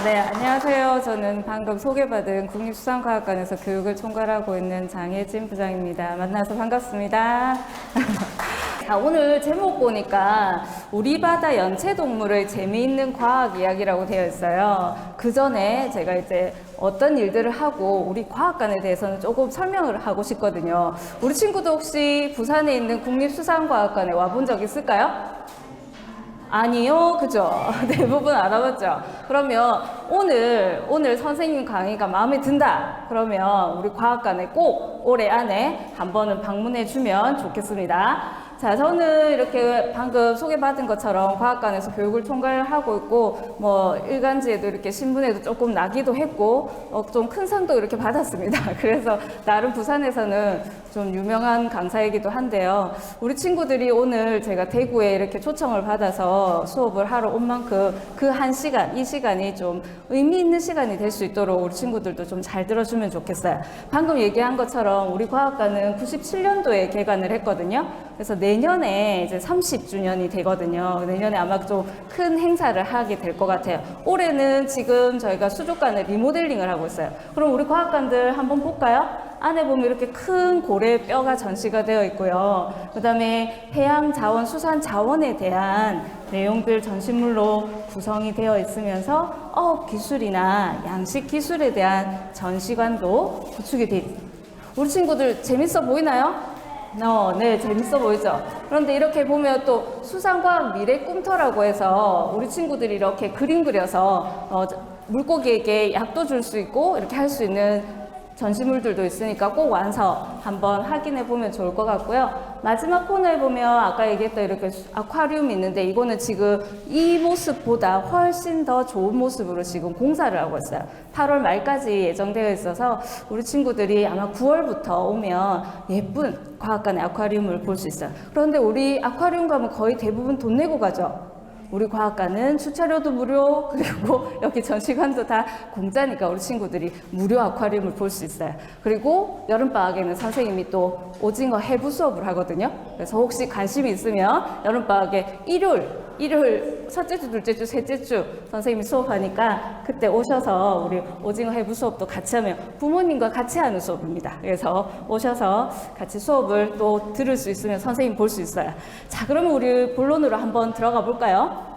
네, 안녕하세요. 저는 방금 소개받은 국립수산과학관에서 교육을 총괄하고 있는 장혜진 부장입니다. 만나서 반갑습니다. 자, 오늘 제목 보니까 우리 바다 연체동물의 재미있는 과학 이야기라고 되어 있어요. 그 전에 제가 이제 어떤 일들을 하고 우리 과학관에 대해서는 조금 설명을 하고 싶거든요. 우리 친구도 혹시 부산에 있는 국립수산과학관에 와본 적 있을까요? 아니요, 그죠? 대부분 안 와봤죠? 그러면 오늘 선생님 강의가 마음에 든다. 그러면 우리 과학관에 꼭 올해 안에 한 번은 방문해 주면 좋겠습니다. 자, 저는 이렇게 방금 소개받은 것처럼 과학관에서 교육을 총괄하고 있고, 뭐, 일간지에도 이렇게 신문에도 조금 나기도 했고, 좀 큰 상도 이렇게 받았습니다. 그래서 나름 부산에서는 좀 유명한 강사이기도 한데요. 우리 친구들이 오늘 제가 대구에 이렇게 초청을 받아서 수업을 하러 온 만큼 그 한 시간, 이 시간이 좀 의미 있는 시간이 될 수 있도록 우리 친구들도 좀 잘 들어주면 좋겠어요. 방금 얘기한 것처럼 우리 과학관은 97년도에 개관을 했거든요. 그래서 내년에 이제 30주년이 되거든요. 내년에 아마 좀 큰 행사를 하게 될 것 같아요. 올해는 지금 저희가 수족관을 리모델링을 하고 있어요. 그럼 우리 과학관들 한번 볼까요? 안에 보면 이렇게 큰 고래 뼈가 전시가 되어 있고요. 그 다음에 해양자원, 수산자원에 대한 내용들 전시물로 구성이 되어 있으면서 어업기술이나 양식기술에 대한 전시관도 구축이 되어 있습니다. 우리 친구들 재밌어 보이나요? 네, 재밌어 보이죠? 그런데 이렇게 보면 또 수산과학 미래 꿈터라고 해서 우리 친구들이 이렇게 그림 그려서 물고기에게 약도 줄 수 있고 이렇게 할 수 있는 전시물들도 있으니까 꼭 와서 한번 확인해 보면 좋을 것 같고요. 마지막 코너에 보면 아까 얘기했던 이렇게 아쿠아리움이 있는데 이거는 지금 이 모습보다 훨씬 더 좋은 모습으로 지금 공사를 하고 있어요. 8월 말까지 예정되어 있어서 우리 친구들이 아마 9월부터 오면 예쁜 과학관의 아쿠아리움을 볼 수 있어요. 그런데 우리 아쿠아리움 가면 거의 대부분 돈 내고 가죠. 우리 과학관은 주차료도 무료, 그리고 여기 전시관도 다 공짜니까 우리 친구들이 무료 아쿠아리움을 볼 수 있어요. 그리고 여름방학에는 선생님이 또 오징어 해부 수업을 하거든요. 그래서 혹시 관심이 있으면 여름방학에 일요일 첫째 주, 둘째 주, 셋째 주 선생님이 수업하니까 그때 오셔서 우리 오징어 해부 수업도 같이 하면 부모님과 같이 하는 수업입니다. 그래서 오셔서 같이 수업을 또 들을 수 있으면 선생님 볼 수 있어요. 자, 그러면 우리 본론으로 한번 들어가 볼까요?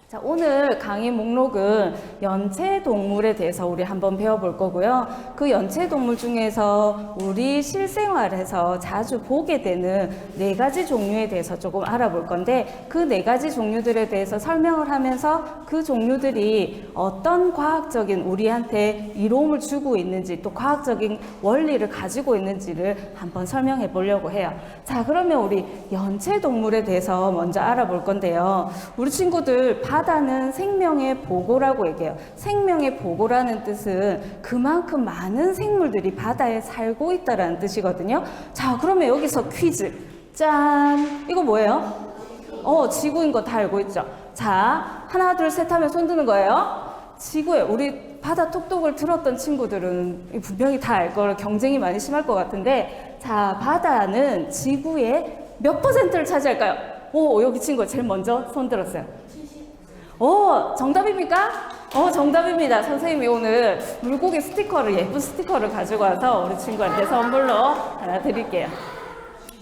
자, 오늘 강의 목록은 연체동물에 대해서 우리 한번 배워볼 거고요. 그 연체동물 중에서 우리 실생활에서 자주 보게 되는 4가지 종류에 대해서 조금 알아볼 건데 그 4가지 종류들에 대해서 설명을 하면서 그 종류들이 어떤 과학적인 우리한테 이로움을 주고 있는지 또 과학적인 원리를 가지고 있는지를 한번 설명해 보려고 해요. 자, 그러면 우리 연체동물에 대해서 먼저 알아볼 건데요. 우리 친구들 바다는 생명의 보고라고 얘기해요. 생명의 보고라는 뜻은 그만큼 많은 생물들이 바다에 살고 있다는 뜻이거든요. 자, 그러면 여기서 퀴즈. 짠! 이거 뭐예요? 지구인 거 다 알고 있죠? 자, 하나, 둘, 셋 하면 손 드는 거예요. 지구에 우리 바다 톡톡을 들었던 친구들은 분명히 다 알 거를 경쟁이 많이 심할 것 같은데 자, 바다는 지구의 몇 %를 차지할까요? 여기 친구 제일 먼저 손 들었어요. 정답입니까? 정답입니다. 선생님이 오늘 물고기 스티커를, 예쁜 스티커를 가지고 와서 우리 친구한테 선물로 하나 드릴게요.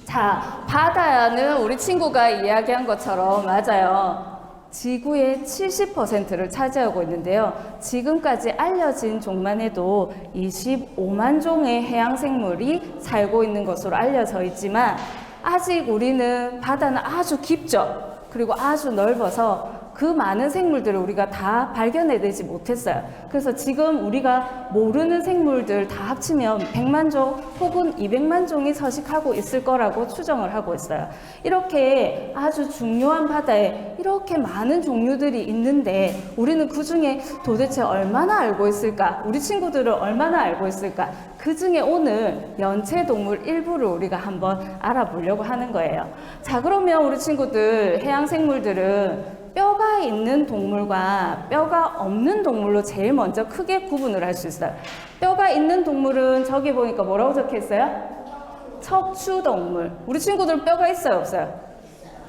자, 바다는 우리 친구가 이야기한 것처럼 맞아요. 지구의 70%를 차지하고 있는데요. 지금까지 알려진 종만 해도 25만 종의 해양생물이 살고 있는 것으로 알려져 있지만 아직 우리는 바다는 아주 깊죠. 그리고 아주 넓어서 그 많은 생물들을 우리가 다 발견해내지 못했어요. 그래서 지금 우리가 모르는 생물들 다 합치면 100만 종 혹은 200만 종이 서식하고 있을 거라고 추정을 하고 있어요. 이렇게 아주 중요한 바다에 이렇게 많은 종류들이 있는데 우리는 그 중에 도대체 얼마나 알고 있을까? 우리 친구들은 얼마나 알고 있을까? 그 중에 오늘 연체동물 일부를 우리가 한번 알아보려고 하는 거예요. 자, 그러면 우리 친구들 해양생물들은 뼈가 있는 동물과 뼈가 없는 동물로 제일 먼저 크게 구분을 할 수 있어요. 뼈가 있는 동물은 저기 보니까 뭐라고 적혀 있어요? 척추동물. 우리 친구들 뼈가 있어요, 없어요?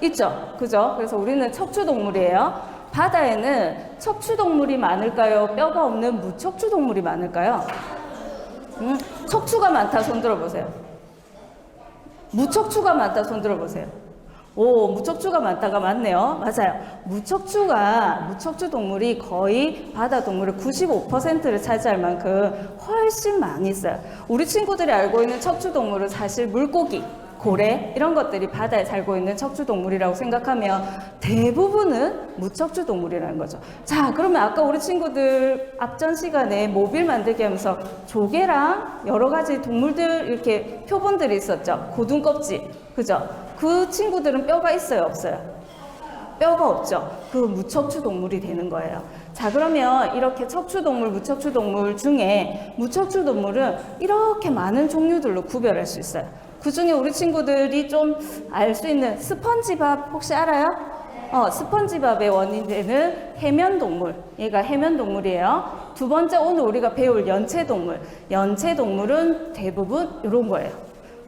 있죠, 그죠? 그래서 우리는 척추동물이에요. 바다에는 척추동물이 많을까요? 뼈가 없는 무척추동물이 많을까요? 척추가 많다, 손 들어보세요. 무척추가 많다, 손 들어보세요. 오, 무척추가 많다가 맞네요. 맞아요. 무척추 동물이 거의 바다 동물의 95%를 차지할 만큼 훨씬 많이 있어요. 우리 친구들이 알고 있는 척추 동물은 사실 물고기, 고래 이런 것들이 바다에 살고 있는 척추 동물이라고 생각하면 대부분은 무척추 동물이라는 거죠. 자, 그러면 아까 우리 친구들 앞전 시간에 모빌 만들기 하면서 조개랑 여러 가지 동물들 이렇게 표본들이 있었죠. 고등 껍질, 그죠? 그 친구들은 뼈가 있어요, 없어요? 뼈가 없죠. 그 무척추 동물이 되는 거예요. 자, 그러면 이렇게 척추 동물, 무척추 동물 중에 무척추 동물은 이렇게 많은 종류들로 구별할 수 있어요. 그 중에 우리 친구들이 좀 알 수 있는 스펀지밥 혹시 알아요? 스펀지밥의 원인되는 해면동물. 얘가 해면동물이에요. 두 번째 오늘 우리가 배울 연체동물. 연체동물은 대부분 이런 거예요.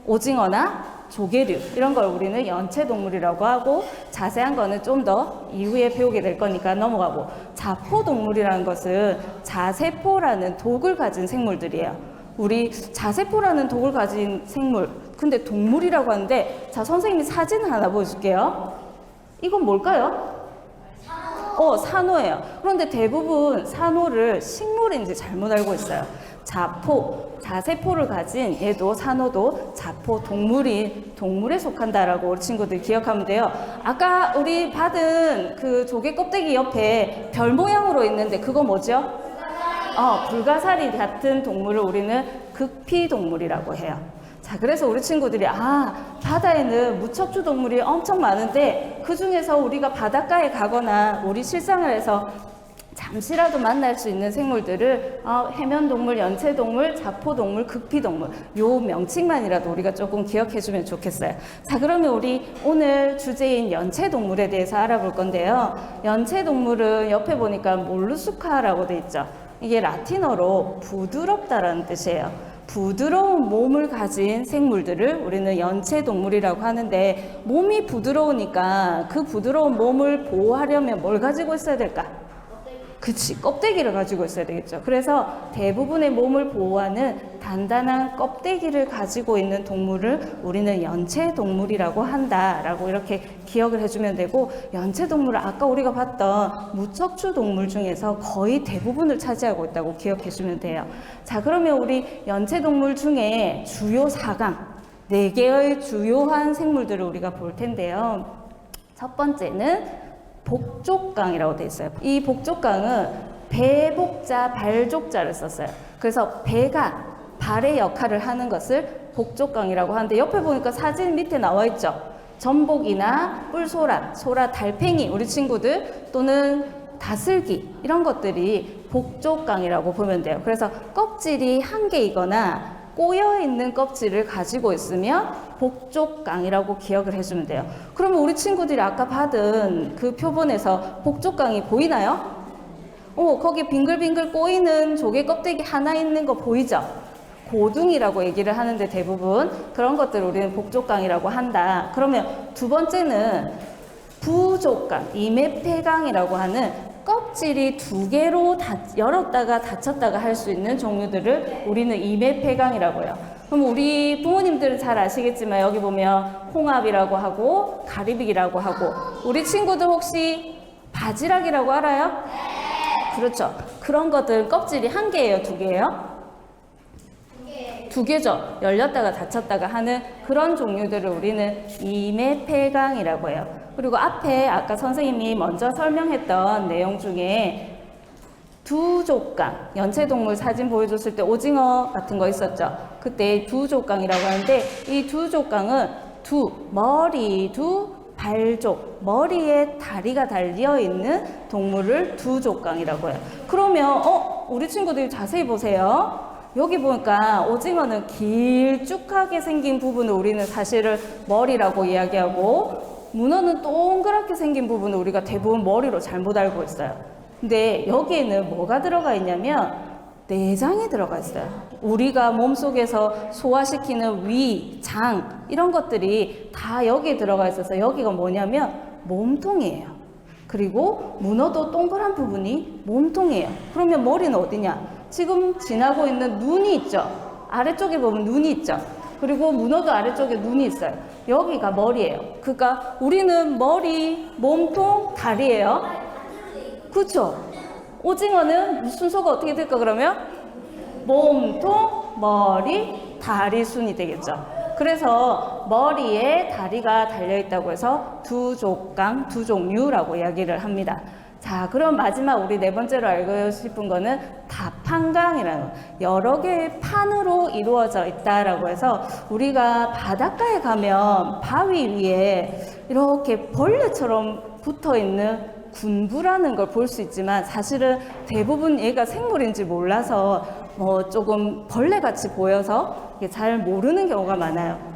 오징어나 조개류 이런 걸 우리는 연체동물이라고 하고 자세한 거는 좀 더 이후에 배우게 될 거니까 넘어가고 자포동물이라는 것은 자세포라는 독을 가진 생물들이에요. 우리 자세포라는 독을 가진 생물 근데 동물이라고 하는데 자 선생님이 사진 하나 보여줄게요. 이건 뭘까요? 산호예요. 그런데 대부분 산호를 식물인지 잘못 알고 있어요. 자세포를 가진 얘도 산호도 자포 동물에 속한다라고 우리 친구들 기억하면 돼요. 아까 우리 받은 그 조개 껍데기 옆에 별 모양으로 있는데 그거 뭐죠? 불가사리 같은 동물을 우리는 극피동물이라고 해요. 자, 그래서 우리 친구들이 바다에는 무척추 동물이 엄청 많은데 그 중에서 우리가 바닷가에 가거나 우리 실생활에서 잠시라도 만날 수 있는 생물들을 해면동물, 연체동물, 자포동물, 극피동물 요 명칭만이라도 우리가 조금 기억해주면 좋겠어요. 자, 그러면 우리 오늘 주제인 연체동물에 대해서 알아볼 건데요. 연체동물은 옆에 보니까 몰루스카라고 돼 있죠. 이게 라틴어로 부드럽다라는 뜻이에요. 부드러운 몸을 가진 생물들을 우리는 연체동물이라고 하는데 몸이 부드러우니까 그 부드러운 몸을 보호하려면 뭘 가지고 있어야 될까? 그치, 껍데기를 가지고 있어야 되겠죠. 그래서 대부분의 몸을 보호하는 단단한 껍데기를 가지고 있는 동물을 우리는 연체동물이라고 한다라고 이렇게 기억을 해주면 되고 연체동물은 아까 우리가 봤던 무척추 동물 중에서 거의 대부분을 차지하고 있다고 기억해주면 돼요. 자, 그러면 우리 연체동물 중에 주요 4강, 4개의 주요한 생물들을 우리가 볼 텐데요. 첫 번째는 복족강이라고 되어 있어요. 이 복족강은 배복자, 발족자를 썼어요. 그래서 배가 발의 역할을 하는 것을 복족강이라고 하는데 옆에 보니까 사진 밑에 나와 있죠. 전복이나 뿔소라, 달팽이 우리 친구들 또는 다슬기 이런 것들이 복족강이라고 보면 돼요. 그래서 껍질이 한 개이거나 꼬여있는 껍질을 가지고 있으면 복족강이라고 기억을 해주면 돼요. 그러면 우리 친구들이 아까 받은 그 표본에서 복족강이 보이나요? 거기 빙글빙글 꼬이는 조개 껍데기 하나 있는 거 보이죠? 고둥이라고 얘기를 하는데 대부분 그런 것들을 우리는 복족강이라고 한다. 그러면 두 번째는 부족강, 이메폐강이라고 하는 껍질이 2개로 열었다가 닫혔다가 할 수 있는 종류들을 우리는 이메폐강이라고 해요. 그럼 우리 부모님들은 잘 아시겠지만 여기 보면 홍합이라고 하고 가리비라고 하고 우리 친구들 혹시 바지락이라고 알아요? 그렇죠. 그런 것들은 껍질이 1개예요, 2개예요? 2개죠. 열렸다가 닫혔다가 하는 그런 종류들을 우리는 이메폐강이라고 해요. 그리고 앞에 아까 선생님이 먼저 설명했던 내용 중에 두족강, 연체동물 사진 보여줬을 때 오징어 같은 거 있었죠. 그때 두족강이라고 하는데 이 두족강은 머리, 발족, 머리에 다리가 달려있는 동물을 두족강이라고 해요. 그러면 우리 친구들이 자세히 보세요. 여기 보니까 오징어는 길쭉하게 생긴 부분을 우리는 사실은 머리라고 이야기하고 문어는 동그랗게 생긴 부분을 우리가 대부분 머리로 잘못 알고 있어요. 근데 여기에는 뭐가 들어가 있냐면 내장이 들어가 있어요. 우리가 몸속에서 소화시키는 위, 장 이런 것들이 다 여기에 들어가 있어서 여기가 뭐냐면 몸통이에요. 그리고 문어도 동그란 부분이 몸통이에요. 그러면 머리는 어디냐? 지금 지나고 있는 눈이 있죠. 아래쪽에 보면 눈이 있죠. 그리고 문어도 아래쪽에 눈이 있어요. 여기가 머리예요. 그러니까 우리는 머리, 몸통, 다리예요. 그렇죠? 오징어는 순서가 어떻게 될까 그러면? 몸통, 머리, 다리 순이 되겠죠. 그래서 머리에 다리가 달려있다고 해서 두족강, 두종류라고 이야기를 합니다. 자, 그럼 마지막 우리 네 번째로 알고 싶은 거는 다판강이라는 여러 개의 판으로 이루어져 있다라고 해서 우리가 바닷가에 가면 바위 위에 이렇게 벌레처럼 붙어 있는 군부라는 걸 볼 수 있지만 사실은 대부분 얘가 생물인지 몰라서 조금 벌레같이 보여서 잘 모르는 경우가 많아요.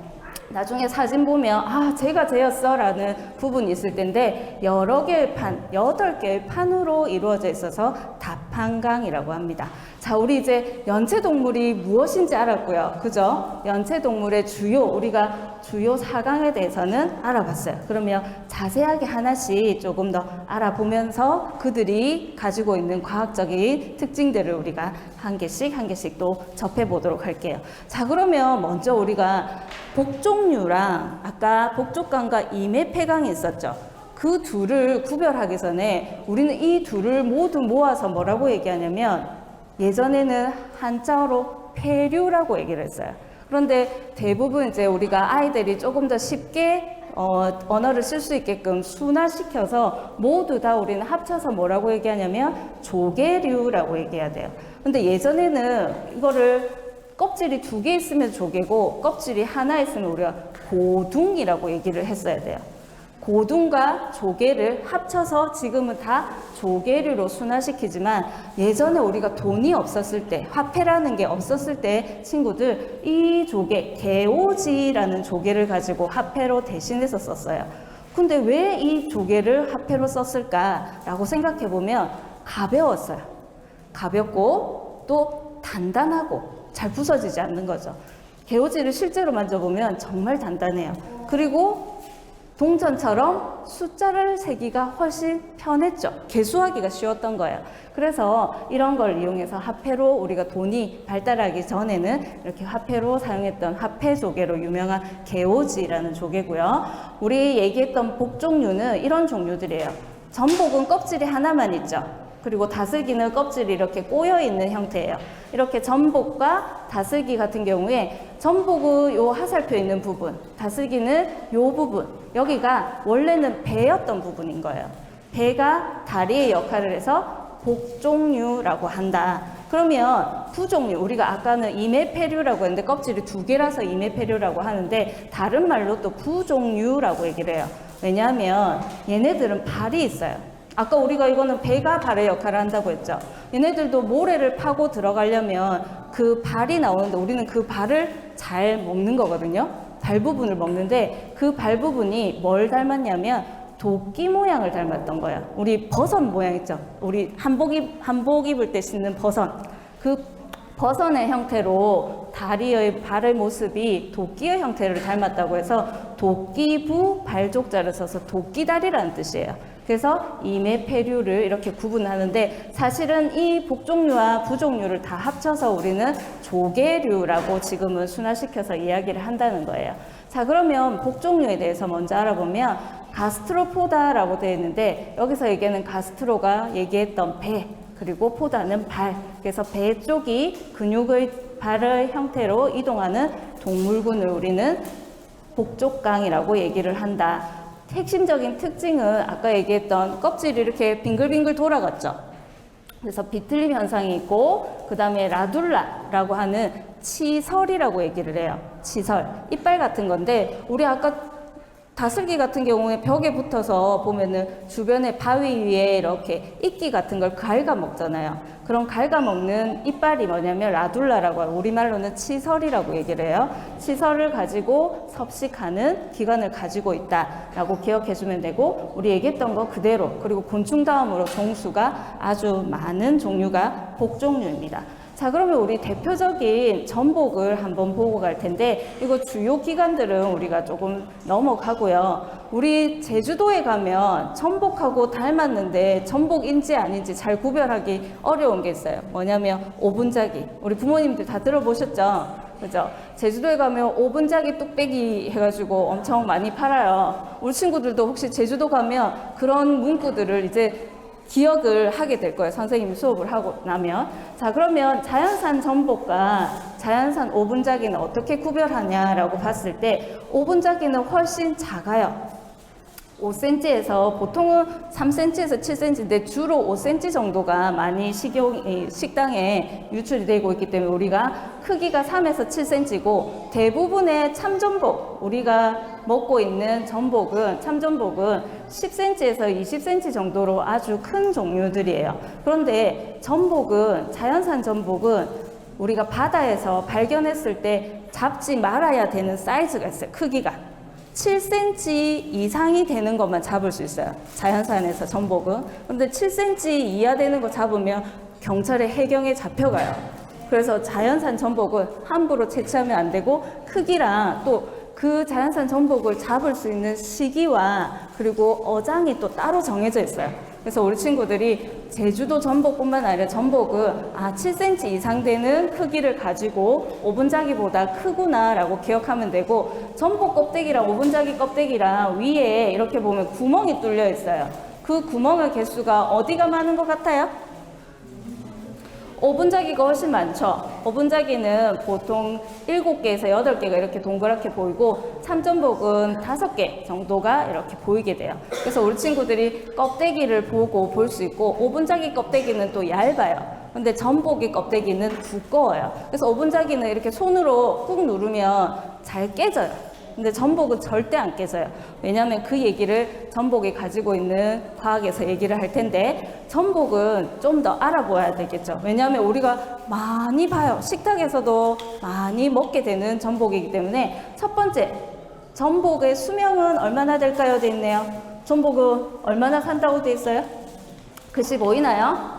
나중에 사진 보면 아 쟤가 쟤였어 라는 부분이 있을 텐데 여러 개의 판, 8개의 판으로 이루어져 있어서 다판강이라고 합니다. 자, 우리 이제 연체동물이 무엇인지 알았고요. 그죠? 연체동물의 우리가 주요 4강에 대해서는 알아봤어요. 그러면 자세하게 하나씩 조금 더 알아보면서 그들이 가지고 있는 과학적인 특징들을 우리가 한 개씩 또 접해보도록 할게요. 자, 그러면 먼저 우리가 복종류랑 아까 복족강과 이매폐강이 있었죠. 그 둘을 구별하기 전에 우리는 이 둘을 모두 모아서 뭐라고 얘기하냐면 예전에는 한자어로 폐류라고 얘기를 했어요. 그런데 대부분 이제 우리가 아이들이 조금 더 쉽게 언어를 쓸 수 있게끔 순화시켜서 모두 다 우리는 합쳐서 뭐라고 얘기하냐면 조개류라고 얘기해야 돼요. 근데 예전에는 이거를 껍질이 2개 있으면 조개고 껍질이 하나 있으면 우리가 고둥이라고 얘기를 했어야 돼요. 고둥과 조개를 합쳐서 지금은 다 조개류로 순화시키지만 예전에 우리가 돈이 없었을 때, 화폐라는 게 없었을 때 친구들 이 조개, 개오지라는 조개를 가지고 화폐로 대신해서 썼어요. 근데 왜 이 조개를 화폐로 썼을까라고 생각해 보면 가벼웠어요. 가볍고 또 단단하고 잘 부서지지 않는 거죠. 개오지를 실제로 만져보면 정말 단단해요. 그리고 동전처럼 숫자를 세기가 훨씬 편했죠. 계수하기가 쉬웠던 거예요. 그래서 이런 걸 이용해서 화폐로 우리가 돈이 발달하기 전에는 이렇게 화폐로 사용했던 화폐 조개로 유명한 개오지라는 조개고요. 우리 얘기했던 복종류는 이런 종류들이에요. 전복은 껍질이 하나만 있죠. 그리고 다슬기는 껍질이 이렇게 꼬여 있는 형태예요. 이렇게 전복과 다슬기 같은 경우에 전복은 요 하살표 있는 부분, 다슬기는 요 부분, 여기가 원래는 배였던 부분인 거예요. 배가 다리의 역할을 해서 복종류라고 한다. 그러면 부종류, 우리가 아까는 이매폐류라고 했는데 껍질이 2개라서 이매폐류라고 하는데 다른 말로 또 부종류라고 얘기를 해요. 왜냐하면 얘네들은 발이 있어요. 아까 우리가 이거는 배가 발의 역할을 한다고 했죠. 얘네들도 모래를 파고 들어가려면 그 발이 나오는데 우리는 그 발을 잘 먹는 거거든요. 발 부분을 먹는데 그 발 부분이 뭘 닮았냐면 도끼 모양을 닮았던 거예요. 우리 버섯 모양 있죠. 우리 한복 입을 때 신는 버섯. 그 버섯의 형태로 다리의 발의 모습이 도끼의 형태를 닮았다고 해서 도끼부 발족자를 써서 도끼다리라는 뜻이에요. 그래서 이매폐류를 이렇게 구분하는데 사실은 이 복종류와 부종류를 다 합쳐서 우리는 조개류라고 지금은 순화시켜서 이야기를 한다는 거예요. 자, 그러면 복종류에 대해서 먼저 알아보면 가스트로포다라고 되어 있는데 여기서 얘기하는 가스트로가 얘기했던 배, 그리고 포다는 발. 그래서 배 쪽이 근육의 발의 형태로 이동하는 동물군을 우리는 복족강이라고 얘기를 한다. 핵심적인 특징은 아까 얘기했던 껍질이 이렇게 빙글빙글 돌아갔죠. 그래서 비틀림 현상이 있고 그 다음에 라둘라라고 하는 치설이라고 얘기를 해요. 치설, 이빨 같은 건데 우리 아까 다슬기 같은 경우에 벽에 붙어서 보면은 주변에 바위 위에 이렇게 이끼 같은 걸 갉아 먹잖아요. 그런 갉아 먹는 이빨이 뭐냐면 라둘라라고 하고 우리말로는 치설이라고 얘기를 해요. 치설을 가지고 섭식하는 기관을 가지고 있다라고 기억해 주면 되고, 우리 얘기했던 거 그대로, 그리고 곤충 다음으로 종수가 아주 많은 종류가 복종류입니다. 자, 그러면 우리 대표적인 전복을 한번 보고 갈 텐데, 이거 주요 기관들은 우리가 조금 넘어가고요. 우리 제주도에 가면 전복하고 닮았는데 전복인지 아닌지 잘 구별하기 어려운 게 있어요. 뭐냐면 오분자기. 우리 부모님들 다 들어보셨죠? 그죠? 제주도에 가면 오분자기 뚝배기 해가지고 엄청 많이 팔아요. 우리 친구들도 혹시 제주도 가면 그런 문구들을 이제 기억을 하게 될 거예요. 선생님이 수업을 하고 나면. 자, 그러면 자연산 전복과 자연산 오분자기는 어떻게 구별하냐라고 봤을 때, 오분자기는 훨씬 작아요. 5cm에서 보통은 3cm에서 7cm인데 주로 5cm 정도가 많이 식당에 유출이 되고 있기 때문에 우리가 크기가 3에서 7cm고, 대부분의 참전복, 우리가 먹고 있는 전복은, 참전복은 10cm에서 20cm 정도로 아주 큰 종류들이에요. 그런데 전복은, 자연산 전복은 우리가 바다에서 발견했을 때 잡지 말아야 되는 사이즈가 있어요. 크기가 7cm 이상이 되는 것만 잡을 수 있어요. 자연산에서 전복은. 그런데 7cm 이하 되는 거 잡으면 경찰의 해경에 잡혀가요. 그래서 자연산 전복은 함부로 채취하면 안 되고, 크기랑 또 그 자연산 전복을 잡을 수 있는 시기와 그리고 어장이 또 따로 정해져 있어요. 그래서 우리 친구들이 제주도 전복뿐만 아니라 전복은 7cm 이상 되는 크기를 가지고 오분자기보다 크구나 라고 기억하면 되고, 전복 껍데기랑 오분자기 껍데기랑 위에 이렇게 보면 구멍이 뚫려 있어요. 그 구멍의 개수가 어디가 많은 것 같아요? 오분자기가 훨씬 많죠. 오분자기는 보통 7개에서 8개가 이렇게 동그랗게 보이고, 참전복은 5개 정도가 이렇게 보이게 돼요. 그래서 우리 친구들이 껍데기를 보고 볼 수 있고, 오분자기 껍데기는 또 얇아요. 근데 전복의 껍데기는 두꺼워요. 그래서 오분자기는 이렇게 손으로 꾹 누르면 잘 깨져요. 근데 전복은 절대 안 깨져요. 왜냐하면 그 얘기를 전복이 가지고 있는 과학에서 얘기를 할 텐데, 전복은 좀 더 알아보아야 되겠죠. 왜냐하면 우리가 많이 봐요. 식탁에서도 많이 먹게 되는 전복이기 때문에, 첫 번째, 전복의 수명은 얼마나 될까요? 돼 있네요. 전복은 얼마나 산다고 돼 있어요? 글씨 보이나요?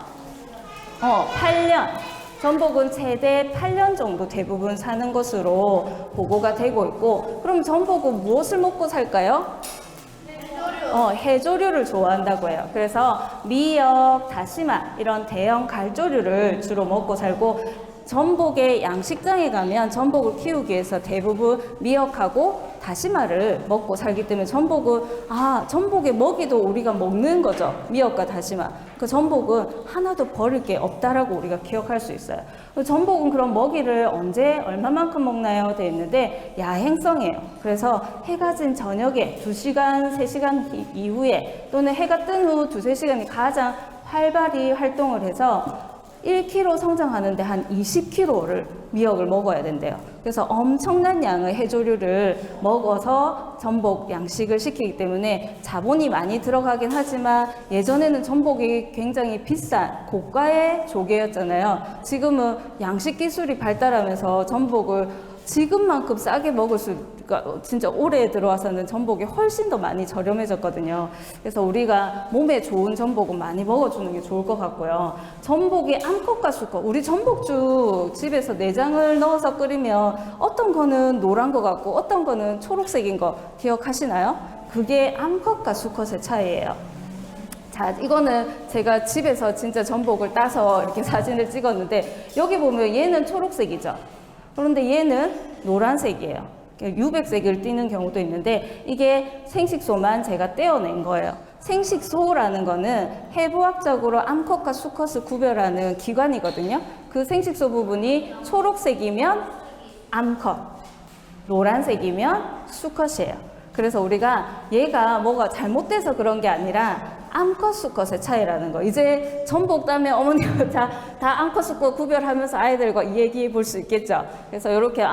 8년. 전복은 최대 8년 정도 대부분 사는 것으로 보고가 되고 있고, 그럼 전복은 무엇을 먹고 살까요? 해조류를 좋아한다고 해요. 그래서 미역, 다시마 이런 대형 갈조류를 주로 먹고 살고, 전복의 양식장에 가면 전복을 키우기 위해서 대부분 미역하고 다시마를 먹고 살기 때문에 전복은 전복의 먹이도 우리가 먹는 거죠. 미역과 다시마. 그 전복은 하나도 버릴 게 없다라고 우리가 기억할 수 있어요. 전복은 그럼 먹이를 언제 얼마만큼 먹나요? 돼 있는데 야행성이에요. 그래서 해가 진 저녁에 2시간, 3시간 이후에 또는 해가 뜬 후 2-3시간이 가장 활발히 활동을 해서 1kg 성장하는데 한 20kg를 미역을 먹어야 된대요. 그래서 엄청난 양의 해조류를 먹어서 전복 양식을 시키기 때문에 자본이 많이 들어가긴 하지만, 예전에는 전복이 굉장히 비싼 고가의 조개였잖아요. 지금은 양식 기술이 발달하면서 전복을 지금만큼 싸게 먹을 수가, 진짜 올해 들어와서는 전복이 훨씬 더 많이 저렴해졌거든요. 그래서 우리가 몸에 좋은 전복은 많이 먹어주는 게 좋을 것 같고요. 전복이 암컷과 수컷, 우리 전복죽 집에서 내장을 넣어서 끓이면 어떤 거는 노란 것 같고 어떤 거는 초록색인 거 기억하시나요? 그게 암컷과 수컷의 차이예요. 자, 이거는 제가 집에서 진짜 전복을 따서 이렇게 사진을 찍었는데, 여기 보면 얘는 초록색이죠. 그런데 얘는 노란색이에요. 유백색을 띠는 경우도 있는데, 이게 생식소만 제가 떼어낸 거예요. 생식소라는 거는 해부학적으로 암컷과 수컷을 구별하는 기관이거든요. 그 생식소 부분이 초록색이면 암컷, 노란색이면 수컷이에요. 그래서 우리가 얘가 뭐가 잘못돼서 그런 게 아니라 암컷, 수컷의 차이라는 거. 이제 전복 따면 어머니가 자 다 암컷수컷 구별하면서 아이들과 이야기해 볼 수 있겠죠. 그래서 이렇게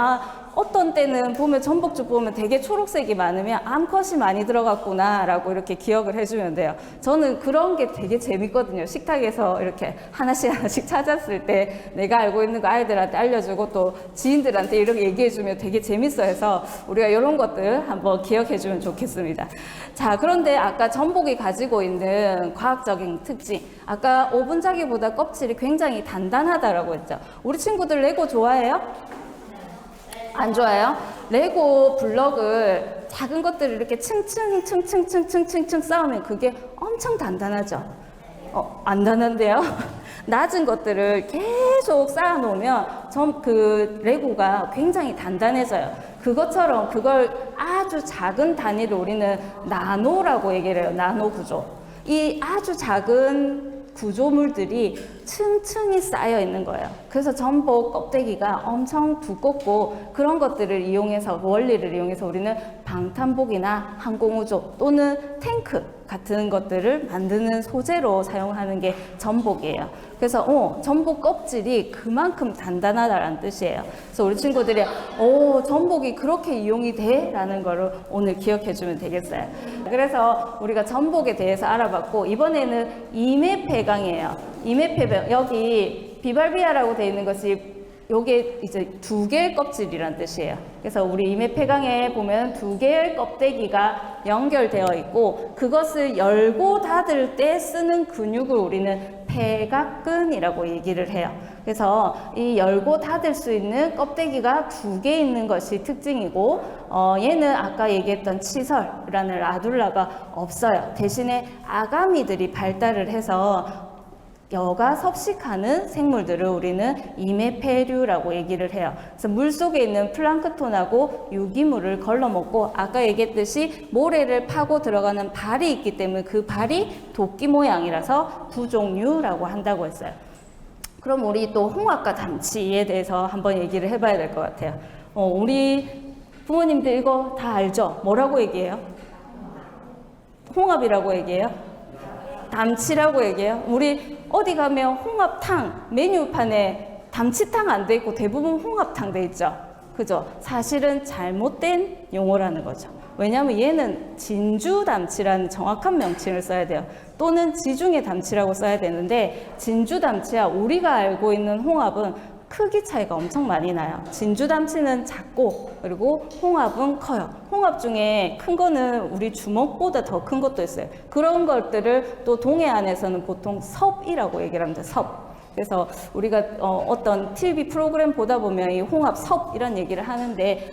어떤 때는 보면 전복죽 보면 되게 초록색이 많으면 암컷이 많이 들어갔구나 라고 이렇게 기억을 해주면 돼요. 저는 그런 게 되게 재밌거든요. 식탁에서 이렇게 하나씩 찾았을 때 내가 알고 있는 거 아이들한테 알려주고 또 지인들한테 이렇게 얘기해주면 되게 재밌어 해서 우리가 이런 것들 한번 기억해주면 좋겠습니다. 자, 그런데 아까 전복이 가지고 있는 과학적인 특징, 아까 오분자기보다 껍질이 굉장히 단단하다라고 했죠. 우리 친구들 레고 좋아해요? 안 좋아요? 레고 블럭을 작은 것들을 이렇게 층층 쌓으면 그게 엄청 단단하죠? 안 단단한데요? 낮은 것들을 계속 쌓아 놓으면 그 레고가 굉장히 단단해져요. 그것처럼 그걸 아주 작은 단위로 우리는 나노라고 얘기를 해요. 나노 구조. 이 아주 작은 구조물들이 층층이 쌓여 있는 거예요. 그래서 전복 껍데기가 엄청 두껍고 그런 것들을 이용해서 원리를 이용해서 우리는 방탄복이나 항공우조 또는 탱크 같은 것들을 만드는 소재로 사용하는 게 전복이에요. 그래서 전복 껍질이 그만큼 단단하다는 뜻이에요. 그래서 우리 친구들이 전복이 그렇게 이용이 돼? 라는 거를 오늘 기억해 주면 되겠어요. 그래서 우리가 전복에 대해서 알아봤고 이번에는 이메폐강이에요. 이메폐강, 여기 비발비아라고 되어 있는 것이 요게 이제 2개의 껍질이란 뜻이에요. 그래서 우리 이메폐강에 보면 2개의 껍데기가 연결되어 있고 그것을 열고 닫을 때 쓰는 근육을 우리는 폐각근이라고 얘기를 해요. 그래서 이 열고 닫을 수 있는 껍데기가 2개 있는 것이 특징이고 얘는 아까 얘기했던 치설이라는 라둘라가 없어요. 대신에 아가미들이 발달을 해서 여가 섭식하는 생물들을 우리는 이메폐류라고 얘기를 해요. 그래서 물속에 있는 플랑크톤하고 유기물을 걸러먹고 아까 얘기했듯이 모래를 파고 들어가는 발이 있기 때문에 그 발이 도끼 모양이라서 부종류라고 한다고 했어요. 그럼 우리 또 홍합과 담치에 대해서 한번 얘기를 해봐야 될 것 같아요. 우리 부모님들 이거 다 알죠? 뭐라고 얘기해요? 홍합이라고 얘기해요? 담치라고 얘기해요. 우리 어디 가면 홍합탕 메뉴판에 담치탕 안 돼 있고 대부분 홍합탕 돼 있죠. 그죠? 사실은 잘못된 용어라는 거죠. 왜냐하면 얘는 진주 담치라는 정확한 명칭을 써야 돼요. 또는 지중해 담치라고 써야 되는데 진주 담치와 우리가 알고 있는 홍합은 크기 차이가 엄청 많이 나요. 진주 담치는 작고 그리고 홍합은 커요. 홍합 중에 큰 거는 우리 주먹보다 더 큰 것도 있어요. 그런 것들을 또 동해안에서는 보통 섭이라고 얘기를 합니다. 섭. 그래서 우리가 어떤 TV 프로그램 보다 보면 이 홍합 섭 이런 얘기를 하는데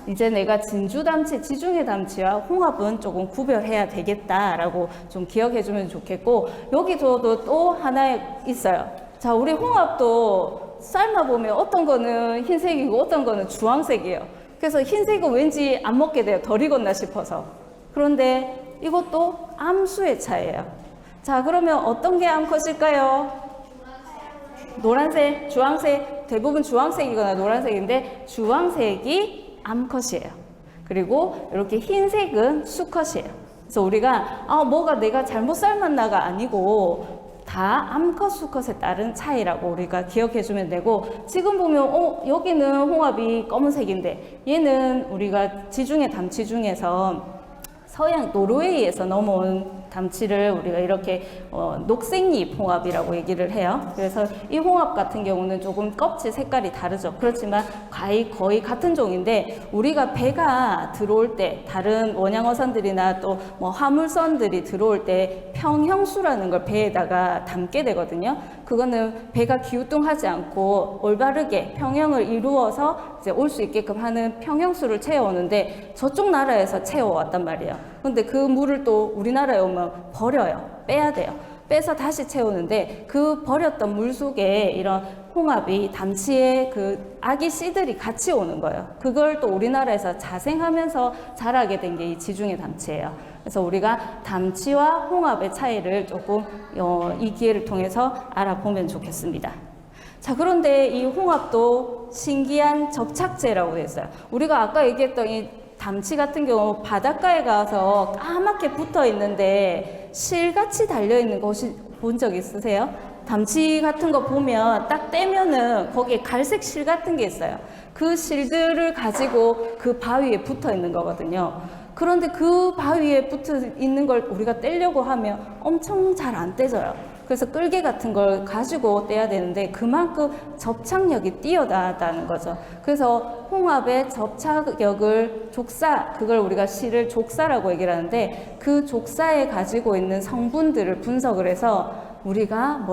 이제 내가 진주 담치, 지중해 담치와 홍합은 조금 구별해야 되겠다라고 좀 기억해 주면 좋겠고 여기서도 또 하나 있어요. 자, 우리 홍합도 삶아보면 어떤 거는 흰색이고 어떤 거는 주황색이에요. 그래서 흰색은 왠지 안 먹게 돼요. 덜 익었나 싶어서. 그런데 이것도 암수의 차이예요. 자, 그러면 어떤 게 암컷일까요? 노란색, 주황색, 대부분 주황색이거나 노란색인데 주황색이 암컷이에요. 그리고 이렇게 흰색은 수컷이에요. 그래서 우리가 뭐가 내가 잘못 삶았나가 아니고 다 암컷, 수컷에 따른 차이라고 우리가 기억해 주면 되고 지금 보면 여기는 홍합이 검은색인데 얘는 우리가 지중해 담치 중에서 서양 노르웨이에서 넘어온 담치를 우리가 이렇게 녹색잎 홍합이라고 얘기를 해요. 그래서 이 홍합 같은 경우는 조금 껍질 색깔이 다르죠. 그렇지만 거의 같은 종인데 우리가 배가 들어올 때 다른 원양어선들이나 또 뭐 화물선들이 들어올 때 평형수라는 걸 배에다가 담게 되거든요. 그거는 배가 기우뚱하지 않고 올바르게 평형을 이루어서 이제 올 수 있게끔 하는 평형수를 채워오는데 저쪽 나라에서 채워왔단 말이에요. 근데 그 물을 또 우리나라에 오면 버려요. 빼야 돼요. 빼서 다시 채우는데 그 버렸던 물 속에 이런 홍합이 담치의 그 아기 씨들이 같이 오는 거예요. 그걸 또 우리나라에서 자생하면서 자라게 된 게 이 지중해 담치예요. 그래서 우리가 담치와 홍합의 차이를 조금 이 기회를 통해서 알아보면 좋겠습니다. 자, 그런데 이 홍합도 신기한 접착제라고 되어 있어요. 우리가 아까 얘기했던 이 담치 같은 경우 바닷가에 가서 까맣게 붙어 있는데 실같이 달려 있는 것이 본 적 있으세요? 담치 같은 거 보면 딱 떼면은 거기에 갈색 실 같은 게 있어요. 그 실들을 가지고 그 바위에 붙어 있는 거거든요. 그런데 그 바위에 붙어 있는 걸 우리가 떼려고 하면 엄청 잘 안 떼져요. 그래서 끌개 같은 걸 가지고 떼야 되는데 그만큼 접착력이 뛰어나다는 거죠. 그래서 홍합의 접착력을 그걸 우리가 실을 족사라고 얘기를 하는데 그 족사에 가지고 있는 성분들을 분석을 해서 우리가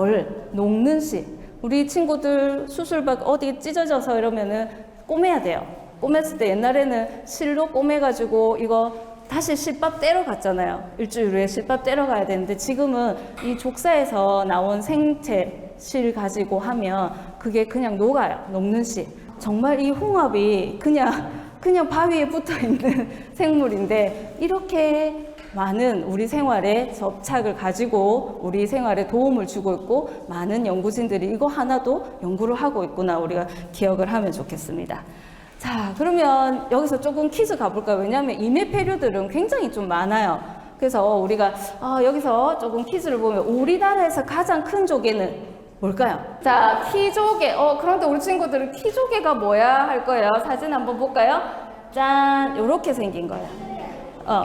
녹는 실. 우리 친구들 수술받 어디 찢어져서 이러면은 꼬매야 돼요. 꼬맸을 때 옛날에는 실로 꼬매가지고 이거 다시 실밥 떼러 갔잖아요. 일주일 후에 실밥 떼러 가야 되는데 지금은 이 족사에서 나온 생체 실 가지고 하면 그게 그냥 녹는 실. 정말 이 홍합이 그냥 바위에 붙어 있는 생물인데 이렇게 많은 우리 생활에 접착을 가지고 우리 생활에 도움을 주고 있고 많은 연구진들이 이거 하나도 연구를 하고 있구나 우리가 기억을 하면 좋겠습니다. 자, 그러면 여기서 조금 퀴즈 가볼까요? 왜냐하면 이메페류들은 굉장히 좀 많아요. 그래서 우리가 여기서 조금 퀴즈를 보면 우리나라에서 가장 큰 조개는 뭘까요? 자, 키조개. 그런데 우리 친구들은 키조개가 뭐야 할 거예요. 사진 한번 볼까요? 짠, 요렇게 생긴 거예요.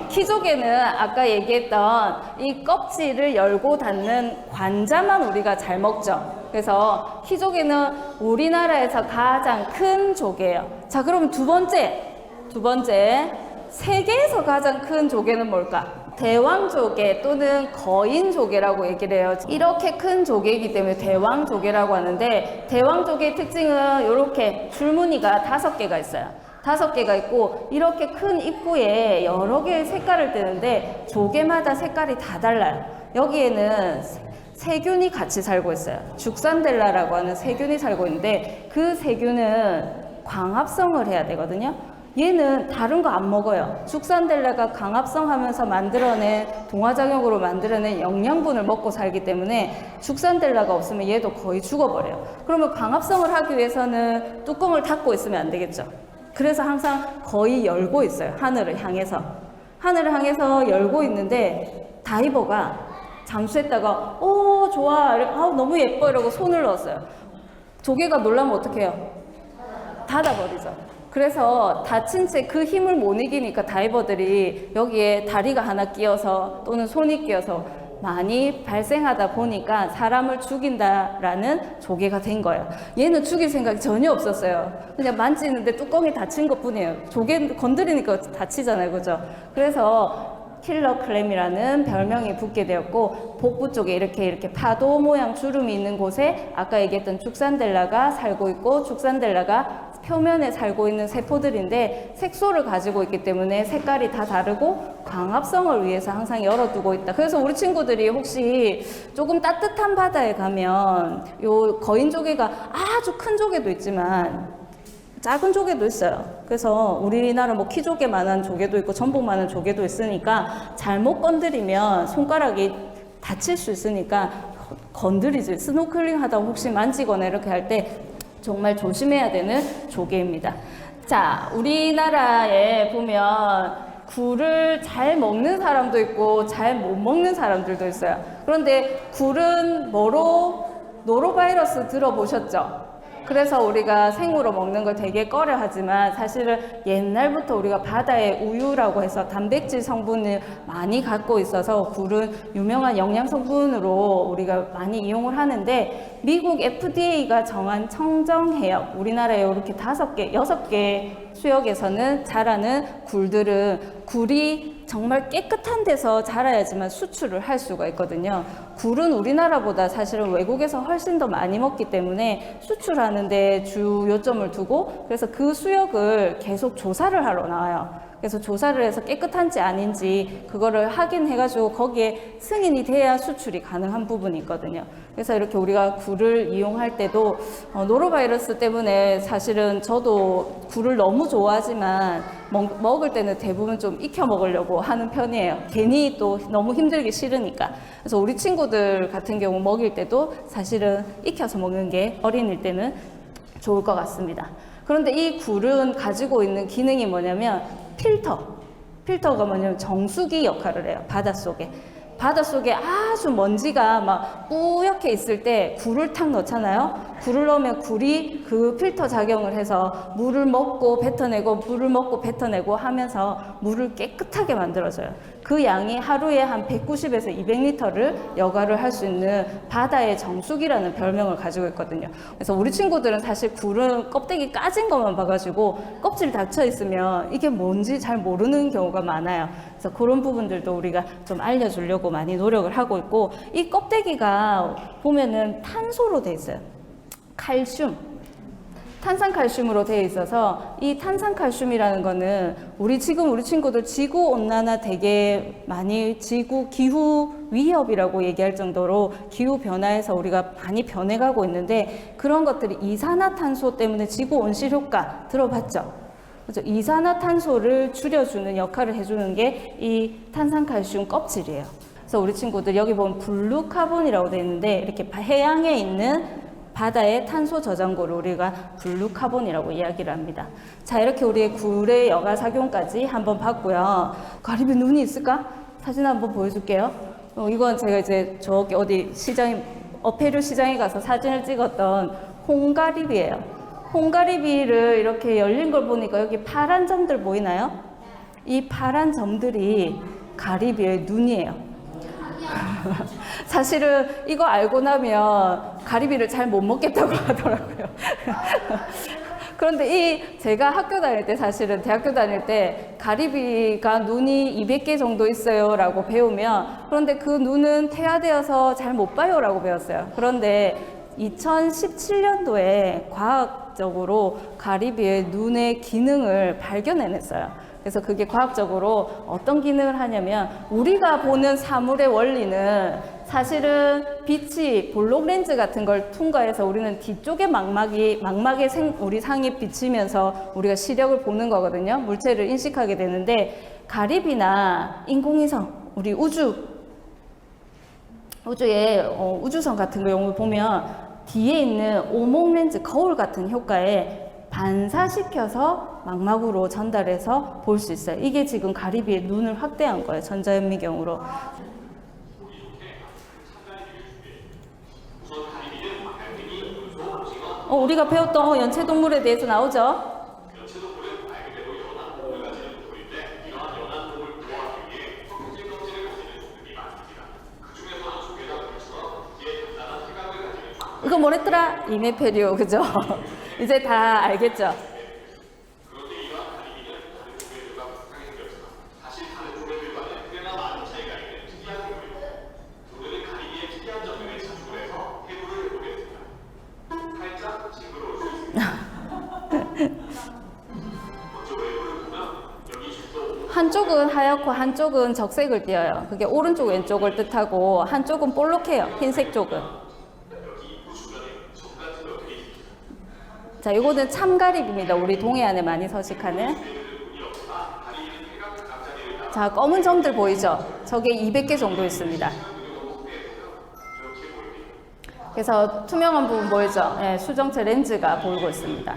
키조개는 아까 얘기했던 이 껍질을 열고 닫는 관자만 우리가 잘 먹죠. 그래서 키조개는 우리나라에서 가장 큰 조개예요. 자, 그럼 두 번째, 세계에서 가장 큰 조개는 뭘까? 대왕조개 또는 거인조개라고 얘기를 해요. 이렇게 큰 조개이기 때문에 대왕조개라고 하는데 대왕조개의 특징은 이렇게 줄무늬가 5개가 있어요. 5개가 있고 이렇게 큰 입구에 여러 개의 색깔을 띠는데 조개마다 색깔이 다 달라요. 여기에는 세균이 같이 살고 있어요. 죽산델라라고 하는 세균이 살고 있는데 그 세균은 광합성을 해야 되거든요. 얘는 다른 거 안 먹어요. 죽산델라가 광합성하면서 만들어낸 동화작용으로 만들어낸 영양분을 먹고 살기 때문에 죽산델라가 없으면 얘도 거의 죽어버려요. 그러면 광합성을 하기 위해서는 뚜껑을 닫고 있으면 안 되겠죠. 그래서 항상 거의 열고 있어요. 하늘을 향해서 열고 있는데 다이버가 잠수했다가 좋아 너무 예뻐 이러고 손을 넣었어요. 조개가 놀라면 어떡해요? 닫아버리죠. 그래서 다친 채 그 힘을 못 이기니까 다이버들이 여기에 다리가 하나 끼어서 또는 손이 끼어서 많이 발생하다 보니까 사람을 죽인다라는 조개가 된 거예요. 얘는 죽일 생각이 전혀 없었어요. 그냥 만지는데 뚜껑이 닫힌 것 뿐이에요. 조개 건드리니까 다치잖아요. 그죠? 그래서 킬러 클램이라는 별명이 붙게 되었고 복부 쪽에 이렇게 파도 모양 주름이 있는 곳에 아까 얘기했던 죽산델라가 살고 있고 죽산델라가 표면에 살고 있는 세포들인데 색소를 가지고 있기 때문에 색깔이 다 다르고 광합성을 위해서 항상 열어두고 있다. 그래서 우리 친구들이 혹시 조금 따뜻한 바다에 가면 요 거인조개가 아주 큰 조개도 있지만 작은 조개도 있어요. 그래서 우리나라 뭐 키조개만한 조개도 있고 전복만한 조개도 있으니까 잘못 건드리면 손가락이 다칠 수 있으니까 건드리지. 스노클링 하다 혹시 만지거나 이렇게 할 때 정말 조심해야 되는 조개입니다. 자, 우리나라에 보면 굴을 잘 먹는 사람도 있고 잘 못 먹는 사람들도 있어요. 그런데 굴은 노로바이러스 들어보셨죠? 그래서 우리가 생으로 먹는 걸 되게 꺼려 하지만 사실은 옛날부터 우리가 바다의 우유라고 해서 단백질 성분을 많이 갖고 있어서 굴은 유명한 영양 성분으로 우리가 많이 이용을 하는데 미국 FDA가 정한 청정해역 우리나라에 이렇게 5개, 6개 수역에서는 자라는 굴들은 굴이 정말 깨끗한 데서 자라야지만 수출을 할 수가 있거든요. 굴은 우리나라보다 사실은 외국에서 훨씬 더 많이 먹기 때문에 수출하는 데 주 요점을 두고 그래서 그 수역을 계속 조사를 하러 나와요. 그래서 조사를 해서 깨끗한지 아닌지 그거를 확인해가지고 거기에 승인이 돼야 수출이 가능한 부분이 있거든요. 그래서 이렇게 우리가 굴을 이용할 때도 노로바이러스 때문에 사실은 저도 굴을 너무 좋아하지만 먹을 때는 대부분 좀 익혀 먹으려고 하는 편이에요. 괜히 또 너무 힘들기 싫으니까. 그래서 우리 친구들 같은 경우 먹일 때도 사실은 익혀서 먹는 게 어린일 때는 좋을 것 같습니다. 그런데 이 굴은 가지고 있는 기능이 뭐냐면 필터가 뭐냐면 정수기 역할을 해요. 바닷속에. 바닷속에 아주 먼지가 막 뿌옇게 있을 때 굴을 탁 넣잖아요. 굴을 넣으면 굴이 그 필터 작용을 해서 물을 먹고 뱉어내고 물을 먹고 뱉어내고 하면서 물을 깨끗하게 만들어줘요. 그 양이 하루에 한 190에서 200리터를 여가를 할 수 있는 바다의 정수기라는 별명을 가지고 있거든요. 그래서 우리 친구들은 사실 굴은 껍데기 까진 것만 봐가지고 껍질 닫혀 있으면 이게 뭔지 잘 모르는 경우가 많아요. 그래서 그런 부분들도 우리가 좀 알려주려고 많이 노력을 하고 있고, 이 껍데기가 보면은 탄소로 돼 있어요. 칼슘, 탄산칼슘으로 되어 있어서 이 탄산칼슘이라는 거는 우리 친구들 지구 온난화 되게 많이 지구 기후 위협이라고 얘기할 정도로 기후 변화에서 우리가 많이 변해가고 있는데, 그런 것들이 이산화탄소 때문에 지구 온실 효과 들어봤죠? 그렇죠? 이산화탄소를 줄여주는 역할을 해주는 게 이 탄산칼슘 껍질이에요. 그래서 우리 친구들 여기 보면 블루카본이라고 되어 있는데, 이렇게 해양에 있는 바다의 탄소 저장고를 우리가 블루카본이라고 이야기를 합니다. 자, 이렇게 우리의 굴의 여가 작용까지 한번 봤고요. 가리비 눈이 있을까? 사진 한번 보여줄게요. 이건 제가 이제 저기 어디 어패류 시장에 가서 사진을 찍었던 홍가리비예요. 홍가리비를 이렇게 열린 걸 보니까 여기 파란 점들 보이나요? 이 파란 점들이 가리비의 눈이에요. 사실은 이거 알고 나면 가리비를 잘 못 먹겠다고 하더라고요. 그런데 제가 학교 다닐 때, 사실은 대학교 다닐 때 가리비가 눈이 200개 정도 있어요 라고 배우면, 그런데 그 눈은 태아되어서 잘 못 봐요 라고 배웠어요. 그런데 2017년도에 과학적으로 가리비의 눈의 기능을 발견해냈어요. 그래서 그게 과학적으로 어떤 기능을 하냐면, 우리가 보는 사물의 원리는 사실은 빛이 볼록 렌즈 같은 걸 통과해서 우리는 뒤쪽에 망막에 우리 상이 비치면서 우리가 시력을 보는 거거든요. 물체를 인식하게 되는데, 가리비나 인공위성, 우리 우주의 우주선 같은 경우 보면 뒤에 있는 오목 렌즈, 거울 같은 효과에 반사시켜서 망막으로 전달해서 볼 수 있어요. 이게 지금 가리비의 눈을 확대한 거예요. 전자현미경으로. 우리가 배웠던 연체동물에 대해서 나오죠? 이거 뭐랬더라? 이메페리오, 그죠? 이제 다 알겠죠? 한쪽은 하얗고 한쪽은 적색을 띠어요. 그게 오른쪽 왼쪽을 뜻하고, 한쪽은 볼록해요. 흰색 쪽은. 자, 이거는 참가리비입니다. 우리 동해안에 많이 서식하는. 자, 검은 점들 보이죠? 저게 200개 정도 있습니다. 그래서 투명한 부분 보이죠? 네, 수정체 렌즈가 보이고 있습니다.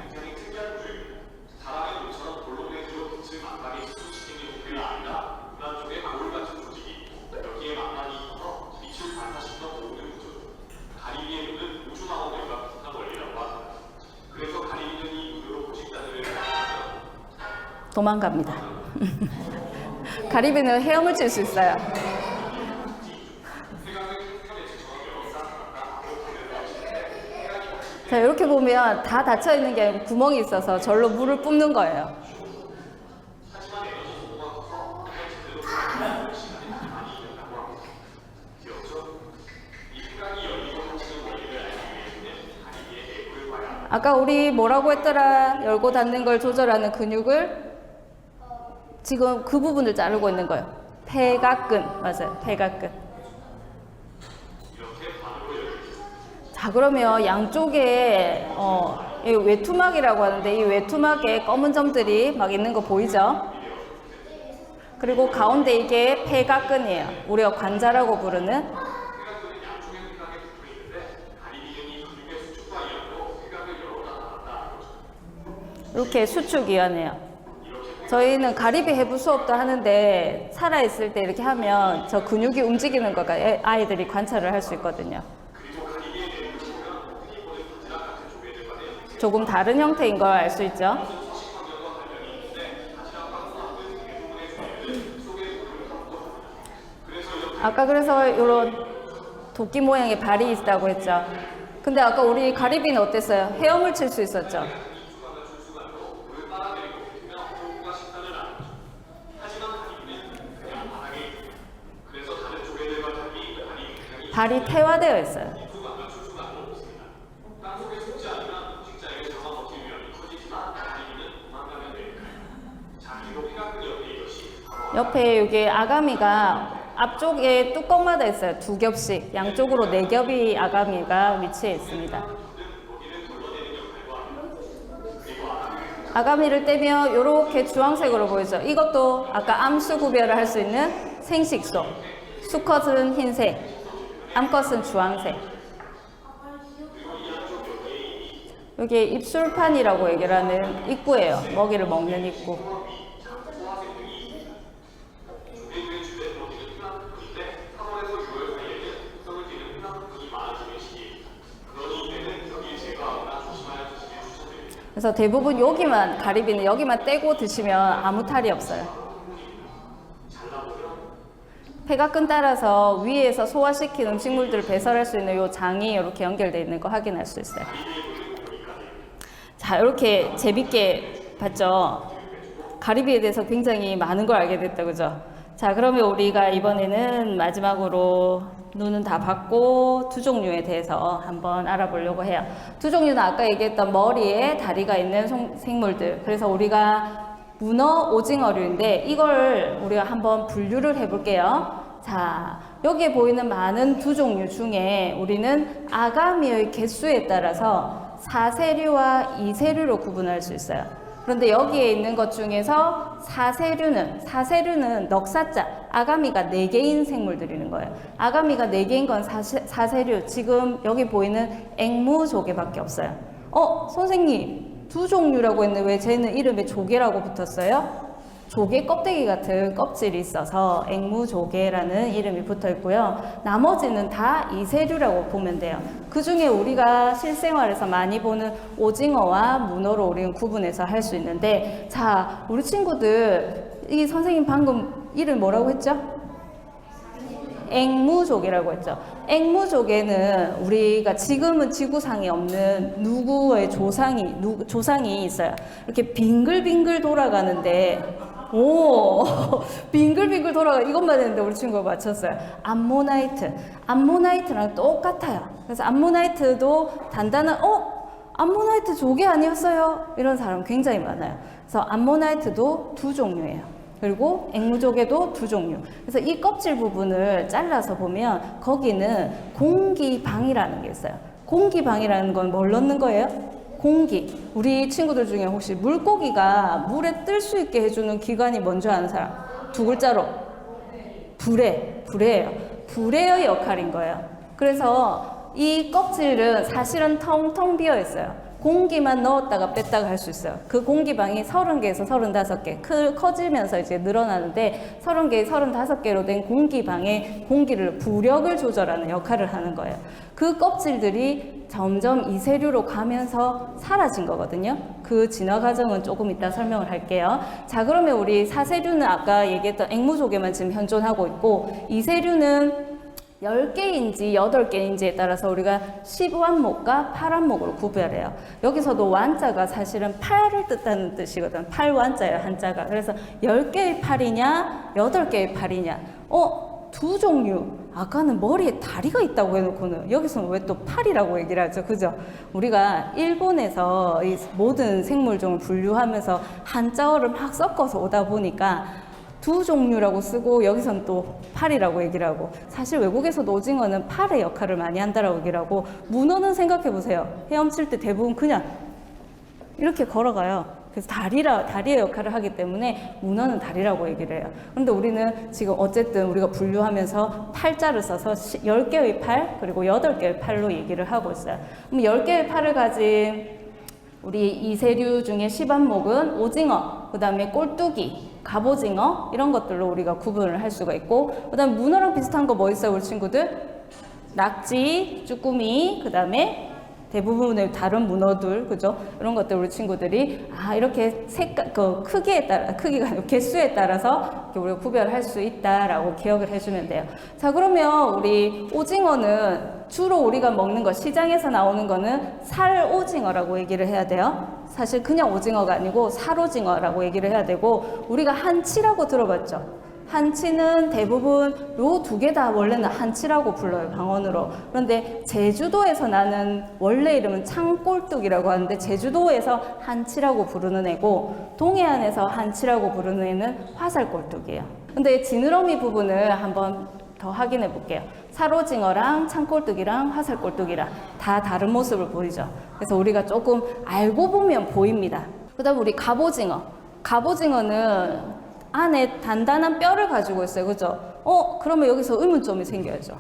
도망갑니다. 가리비는 헤엄을 칠 수 있어요. 자, 이렇게 보면 다 닫혀 있는 게 아니고 구멍이 있어서 절로 물을 뿜는 거예요. 아까 우리 뭐라고 했더라? 열고 닫는 걸 조절하는 근육을 지금 그 부분을 자르고 있는 거예요. 폐각근. 맞아요. 폐각근. 자, 그러면 양쪽에 이 외투막이라고 하는데, 이 외투막에 검은 점들이 막 있는 거 보이죠? 그리고 가운데 이게 폐각근이에요. 우리가 관자라고 부르는. 이렇게 수축이완해요. 저희는 가리비 해부 수업도 하는데 살아있을 때 이렇게 하면 저 근육이 움직이는 거가 아이들이 관찰을 할 수 있거든요. 조금 다른 형태인 걸 알 수 있죠. 아까 그래서 이런 도끼 모양의 발이 있다고 했죠. 근데 아까 우리 가리비는 어땠어요? 헤엄을 칠 수 있었죠. 발이 태화되어 있어요. 옆에 여기 아가미가 앞쪽에 뚜껑마다 있어요. 두 겹씩. 양쪽으로 네 겹이 아가미가 위치해 있습니다. 아가미를 떼면 이렇게 주황색으로 보이죠. 이것도 아까 암수 구별을 할 수 있는 생식소. 수컷은 흰색, 암컷은 주황색. 여기 입술판이라고 얘기를 하는 입구예요. 먹이를 먹는 입구. 그래서 대부분 여기만 가리비는 여기만 떼고 드시면 아무 탈이 없어요. 폐각근 따라서 위에서 소화시킨 음식물들을 배설할 수 있는 이 장이 이렇게 연결되어 있는 거 확인할 수 있어요. 자, 이렇게 재밌게 봤죠? 가리비에 대해서 굉장히 많은 걸 알게 됐다, 그죠? 자, 그러면 우리가 이번에는 마지막으로 눈은 다 봤고 두 종류에 대해서 한번 알아보려고 해요. 두 종류는 아까 얘기했던 머리에 다리가 있는 생물들. 그래서 우리가 문어, 오징어류인데 이걸 우리가 한번 분류를 해볼게요. 자, 여기에 보이는 많은 두 종류 중에 우리는 아가미의 개수에 따라서 사세류와 이세류로 구분할 수 있어요. 그런데 여기에 있는 것 중에서 사세류는 넉사자, 아가미가 4개인 생물들이는 거예요. 아가미가 4개인 건 사세류, 지금 여기 보이는 앵무조개밖에 없어요. 선생님, 두 종류라고 했는데 왜 쟤는 이름에 조개라고 붙었어요? 조개 껍데기 같은 껍질이 있어서 앵무조개라는 이름이 붙어 있고요. 나머지는 다 이세류라고 보면 돼요. 그 중에 우리가 실생활에서 많이 보는 오징어와 문어로 우리는 구분해서 할 수 있는데, 자, 우리 친구들, 이 선생님 방금 이름 뭐라고 했죠? 앵무조개라고 했죠. 앵무조개는 우리가 지금은 지구상에 없는 누구의 조상이 있어요. 이렇게 빙글빙글 돌아가는데, 빙글빙글 돌아가. 이것만 했는데 우리 친구가 맞췄어요. 암모나이트랑 똑같아요. 그래서 암모나이트도 단단한, 암모나이트 조개 아니었어요? 이런 사람 굉장히 많아요. 그래서 암모나이트도 두 종류예요. 그리고 앵무조개도 두 종류. 그래서 이 껍질 부분을 잘라서 보면 거기는 공기방이라는 게 있어요. 공기방이라는 건 뭘 넣는 거예요? 공기. 우리 친구들 중에 혹시 물고기가 물에 뜰 수 있게 해주는 기관이 뭔지 아는 사람? 두 글자로. 불에예요. 불의 역할인 거예요. 그래서 이 껍질은 사실은 텅텅 비어 있어요. 공기만 넣었다가 뺐다가 할 수 있어요. 그 공기방이 30개에서 35개, 커지면서 이제 늘어나는데 30개, 35개로 된 공기방에 공기를, 부력을 조절하는 역할을 하는 거예요. 그 껍질들이 점점 이세류로 가면서 사라진 거거든요. 그 진화 과정은 조금 이따 설명을 할게요. 자, 그러면 우리 사세류는 아까 얘기했던 앵무조개만 지금 현존하고 있고, 이세류는 10개인지 8개인지에 따라서 우리가 10완목과 8완목으로 구별해요. 여기서도 완자가 사실은 팔을 뜻하는 뜻이거든. 팔완자예요, 한자가. 그래서 10개의 팔이냐 8개의 팔이냐. 두 종류. 아까는 머리에 다리가 있다고 해놓고는 여기서는 왜 또 팔이라고 얘기를 하죠, 그죠? 우리가 일본에서 이 모든 생물종을 분류하면서 한자어를 막 섞어서 오다 보니까 두 종류라고 쓰고 여기서는 또 팔이라고 얘기를 하고, 사실 외국에서도 오징어는 팔의 역할을 많이 한다라고 얘기를 하고, 문어는 생각해 보세요. 헤엄칠 때 대부분 그냥 이렇게 걸어가요. 그래서 다리의 역할을 하기 때문에 문어는 다리라고 얘기를 해요. 그런데 우리는 지금 어쨌든 우리가 분류하면서 팔자를 써서 10개의 팔 그리고 8개의 팔로 얘기를 하고 있어요. 그럼 10개의 팔을 가진 우리 이세류 중에 시반목은 오징어, 그 다음에 꼴뚜기, 갑오징어 이런 것들로 우리가 구분을 할 수가 있고, 그 다음에 문어랑 비슷한 거 뭐 있어요 우리 친구들? 낙지, 쭈꾸미, 그 다음에 대부분의 다른 문어들, 그죠? 이런 것들 우리 친구들이 이렇게 색깔, 그 크기에 따라, 크기가 아니고 개수에 따라서 이렇게 우리가 구별할 수 있다라고 기억을 해주면 돼요. 자, 그러면 우리 오징어는 주로 우리가 먹는 거, 시장에서 나오는 거는 살 오징어라고 얘기를 해야 돼요. 사실 그냥 오징어가 아니고 살 오징어라고 얘기를 해야 되고, 우리가 한치라고 들어봤죠? 한치는 대부분 요 두 개 다 원래는 한치라고 불러요, 방언으로. 그런데 제주도에서 나는 원래 이름은 창꼴뚝이라고 하는데, 제주도에서 한치라고 부르는 애고, 동해안에서 한치라고 부르는 애는 화살꼴뚝이에요. 근데 지느러미 부분을 한번 더 확인해 볼게요. 살오징어랑 창꼴뚝이랑 화살꼴뚝이랑 다 다른 모습을 보이죠. 그래서 우리가 조금 알고 보면 보입니다. 그 다음 우리 갑오징어. 갑오징어는 안에 단단한 뼈를 가지고 있어요. 그죠? 그러면 여기서 의문점이 생겨야죠.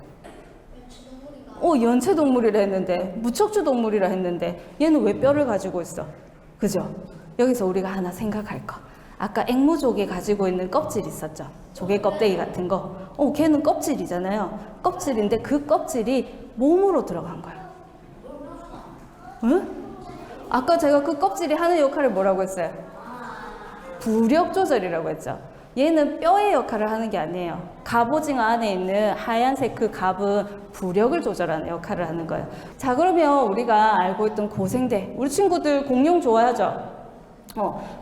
연체동물이라 했는데, 무척주 동물이라 했는데, 얘는 왜 뼈를 가지고 있어? 그죠? 여기서 우리가 하나 생각할 거. 아까 앵무족이 가지고 있는 껍질 있었죠? 조개 껍데기 같은 거. 걔는 껍질이잖아요. 껍질인데 그 껍질이 몸으로 들어간 거예요. 응? 아까 제가 그 껍질이 하는 역할을 뭐라고 했어요? 부력 조절이라고 했죠. 얘는 뼈의 역할을 하는 게 아니에요. 갑오징어 안에 있는 하얀색 그 갑은 부력을 조절하는 역할을 하는 거예요. 자, 그러면 우리가 알고 있던 고생대, 우리 친구들 공룡 좋아하죠?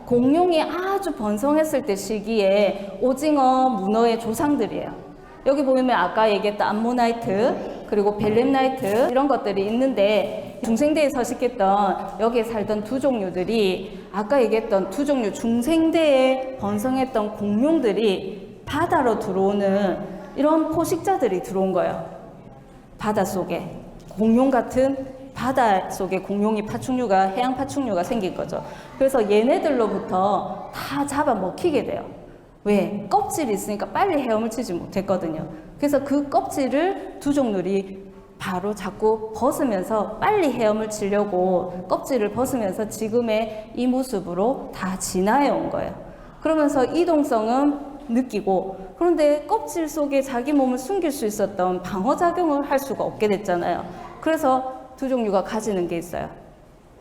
공룡이 아주 번성했을 때 시기에 오징어, 문어의 조상들이에요. 여기 보면 아까 얘기했던 암모나이트, 그리고 벨렘나이트 이런 것들이 있는데, 중생대에 서식했던 여기에 살던 두 종류들이, 아까 얘기했던 두 종류 중생대에 번성했던 공룡들이 바다로 들어오는 이런 포식자들이 들어온 거예요. 바닷속에 공룡 같은 바다 속에 공룡이 파충류가, 해양 파충류가 생긴 거죠. 그래서 얘네들로부터 다 잡아 먹히게 돼요. 왜? 껍질이 있으니까 빨리 헤엄을 치지 못했거든요. 그래서 그 껍질을 두 종들이 바로 자꾸 벗으면서 빨리 헤엄을 치려고 껍질을 벗으면서 지금의 이 모습으로 다 진화해 온 거예요. 그러면서 이동성은 느끼고, 그런데 껍질 속에 자기 몸을 숨길 수 있었던 방어작용을 할 수가 없게 됐잖아요. 그래서 두 종류가 가지는 게 있어요.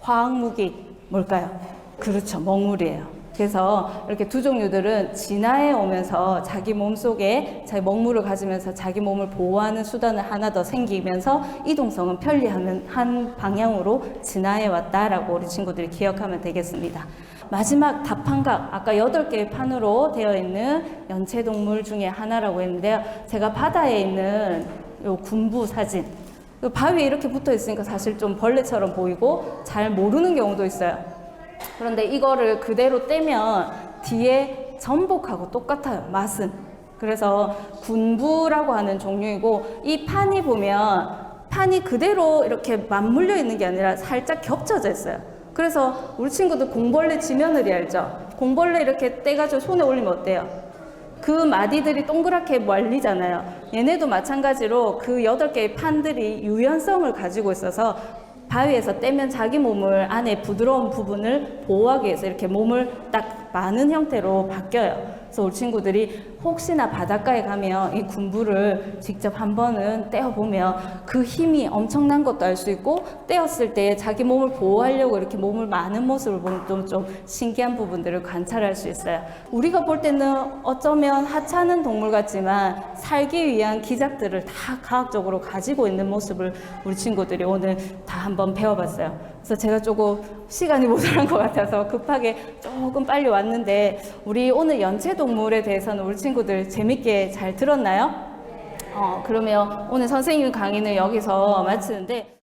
화학무기, 뭘까요? 그렇죠, 먹물이에요. 그래서 이렇게 두 종류들은 진화해 오면서 자기 몸 속에 자기 먹물을 가지면서 자기 몸을 보호하는 수단을 하나 더 생기면서 이동성은 편리한 한 방향으로 진화해 왔다라고 우리 친구들이 기억하면 되겠습니다. 마지막 다판각, 아까 8개의 판으로 되어 있는 연체동물 중에 하나라고 했는데요. 제가 바다에 있는 요 군부 사진, 바위에 이렇게 붙어 있으니까 사실 좀 벌레처럼 보이고 잘 모르는 경우도 있어요. 그런데 이거를 그대로 떼면 뒤에 전복하고 똑같아요, 맛은. 그래서 군부라고 하는 종류이고, 이 판이 보면 판이 그대로 이렇게 맞물려 있는 게 아니라 살짝 겹쳐져 있어요. 그래서 우리 친구들 공벌레 지며느리 알죠? 공벌레 이렇게 떼가지고 손에 올리면 어때요? 그 마디들이 동그랗게 말리잖아요. 얘네도 마찬가지로 그 8개의 판들이 유연성을 가지고 있어서 바위에서 떼면 자기 몸을, 안에 부드러운 부분을 보호하기 위해서 이렇게 몸을 딱 마는 형태로 바뀌어요. 그래서 우리 친구들이 혹시나 바닷가에 가면 이 군부를 직접 한 번은 떼어보면 그 힘이 엄청난 것도 알 수 있고, 떼었을 때 자기 몸을 보호하려고 이렇게 몸을 마는 모습을 보면 좀 신기한 부분들을 관찰할 수 있어요. 우리가 볼 때는 어쩌면 하찮은 동물 같지만 살기 위한 기작들을 다 과학적으로 가지고 있는 모습을 우리 친구들이 오늘 다 한번 배워봤어요. 그래서 제가 조금 시간이 모자란 것 같아서 급하게 조금 빨리 왔는데, 우리 오늘 연체동물에 대해서는 우리 친구들 재밌게 잘 들었나요? 그러면 오늘 선생님 강의는 여기서 마치는데